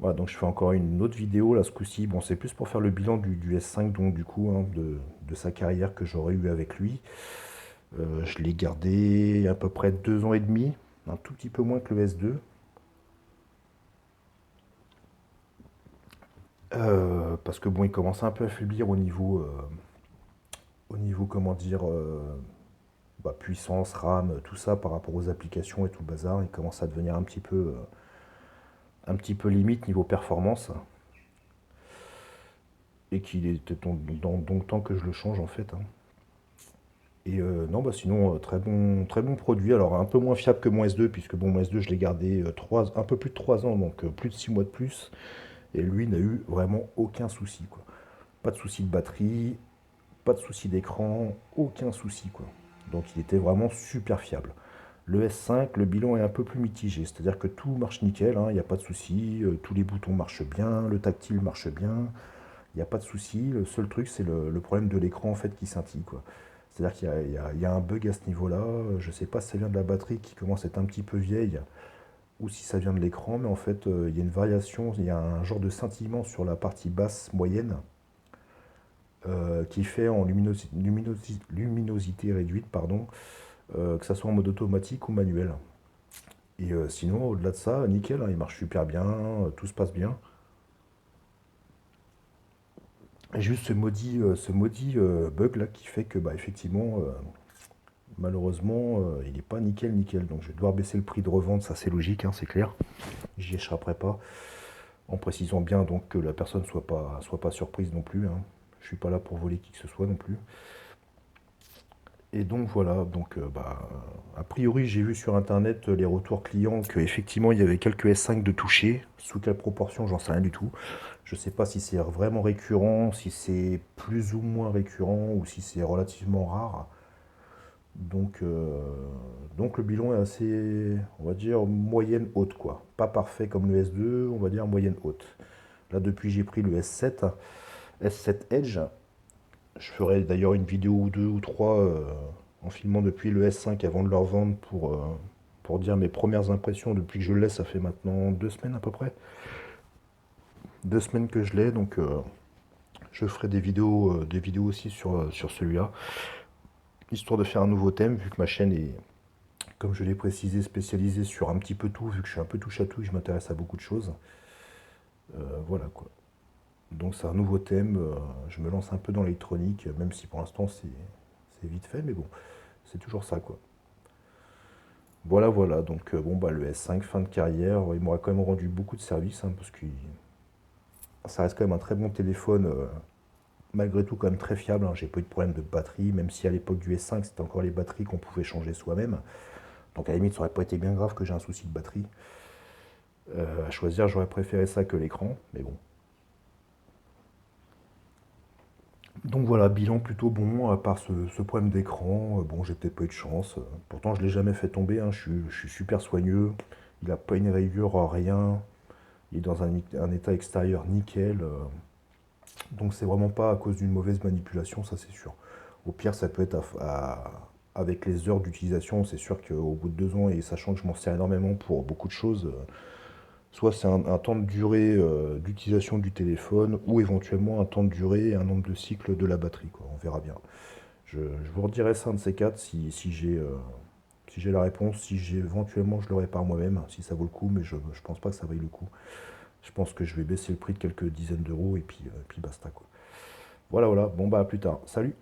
Voilà, donc je fais encore une autre vidéo là ce coup-ci. Bon, c'est plus pour faire le bilan du S5, donc du coup, hein, de sa carrière que j'aurais eu avec lui. Je l'ai gardé à peu près 2 ans et demi, un tout petit peu moins que le S2. Parce que bon, il commence un peu à faiblir au niveau comment dire, puissance, RAM, tout ça par rapport aux applications et tout le bazar. Il commence à devenir un petit peu limite niveau performance. Et qu'il était donc temps que je le change en fait, hein. Et non, bah sinon, très bon produit. Alors un peu moins fiable que mon S2, puisque bon, mon S2, je l'ai gardé un peu plus de 3 ans, donc plus de 6 mois de plus. Et lui n'a eu vraiment aucun souci, quoi. Pas de souci de batterie, pas de souci d'écran, aucun souci, quoi. Donc il était vraiment super fiable. Le S5, le bilan est un peu plus mitigé, c'est-à-dire que tout marche nickel, hein, il n'y a pas de souci, tous les boutons marchent bien, le tactile marche bien, il n'y a pas de souci. Le seul truc, c'est le problème de l'écran en fait qui scintille, quoi. C'est-à-dire qu'il y a un bug à ce niveau-là. Je ne sais pas si ça vient de la batterie qui commence à être un petit peu vieille ou si ça vient de l'écran, mais en fait, il y a une variation, il y a un genre de scintillement sur la partie basse moyenne qui fait en luminosité réduite, pardon, que ça soit en mode automatique ou manuel. Et sinon, au-delà de ça, nickel, hein, il marche super bien, tout se passe bien. Et juste ce maudit bug là qui fait que bah effectivement malheureusement il n'est pas nickel nickel. Donc je vais devoir baisser le prix de revente, ça c'est logique, hein, c'est clair. J'y échapperai pas. En précisant bien donc que la personne soit pas surprise non plus, hein. Je suis pas là pour voler qui que ce soit non plus. Et donc voilà, donc a priori j'ai vu sur internet les retours clients qu'effectivement il y avait quelques S5 de toucher. Sous quelle proportion, j'en sais rien du tout. Je sais pas si c'est vraiment récurrent, si c'est plus ou moins récurrent ou si c'est relativement rare. Donc, euh, donc le bilan est assez, on va dire, moyenne haute quoi. Pas parfait comme le S2, on va dire moyenne haute. Là depuis j'ai pris le S7 Edge. Je ferai d'ailleurs une vidéo ou deux ou trois en filmant depuis le S5 avant de leur vendre pour dire mes premières impressions depuis que je l'ai. Ça fait maintenant 2 semaines à peu près. 2 semaines que je l'ai, donc je ferai des vidéos aussi sur celui-là. Histoire de faire un nouveau thème, vu que ma chaîne est, comme je l'ai précisé, spécialisée sur un petit peu tout, vu que je suis un peu touche à tout et je m'intéresse à beaucoup de choses. Voilà quoi. Donc c'est un nouveau thème, je me lance un peu dans l'électronique, même si pour l'instant c'est vite fait, mais bon, c'est toujours ça quoi. Voilà, voilà, donc bon bah le S5, fin de carrière, il m'aura quand même rendu beaucoup de services, hein, parce que ça reste quand même un très bon téléphone, malgré tout quand même très fiable, hein. J'ai pas eu de problème de batterie, même si à l'époque du S5 c'était encore les batteries qu'on pouvait changer soi-même. Donc à la limite ça aurait pas été bien grave que j'ai un souci de batterie. À choisir, j'aurais préféré ça que l'écran, mais bon. Donc voilà, bilan plutôt bon, à part ce problème d'écran. Bon, j'ai peut-être pas eu de chance. Pourtant, je l'ai jamais fait tomber, hein. Je suis super soigneux. Il a pas une rayure, rien. Il est dans un état extérieur nickel. Donc c'est vraiment pas à cause d'une mauvaise manipulation, ça c'est sûr. Au pire, ça peut être avec les heures d'utilisation. C'est sûr qu'au bout de 2 ans, et sachant que je m'en sers énormément pour beaucoup de choses, soit c'est un temps de durée d'utilisation du téléphone, ou éventuellement un temps de durée et un nombre de cycles de la batterie, quoi. On verra bien. Je vous redirai ça un de ces quatre si j'ai la réponse, si j'ai éventuellement je le répare moi-même, si ça vaut le coup, mais je pense pas que ça vaille le coup. Je pense que je vais baisser le prix de quelques dizaines d'euros et puis basta quoi. Voilà, voilà, bon bah à plus tard. Salut!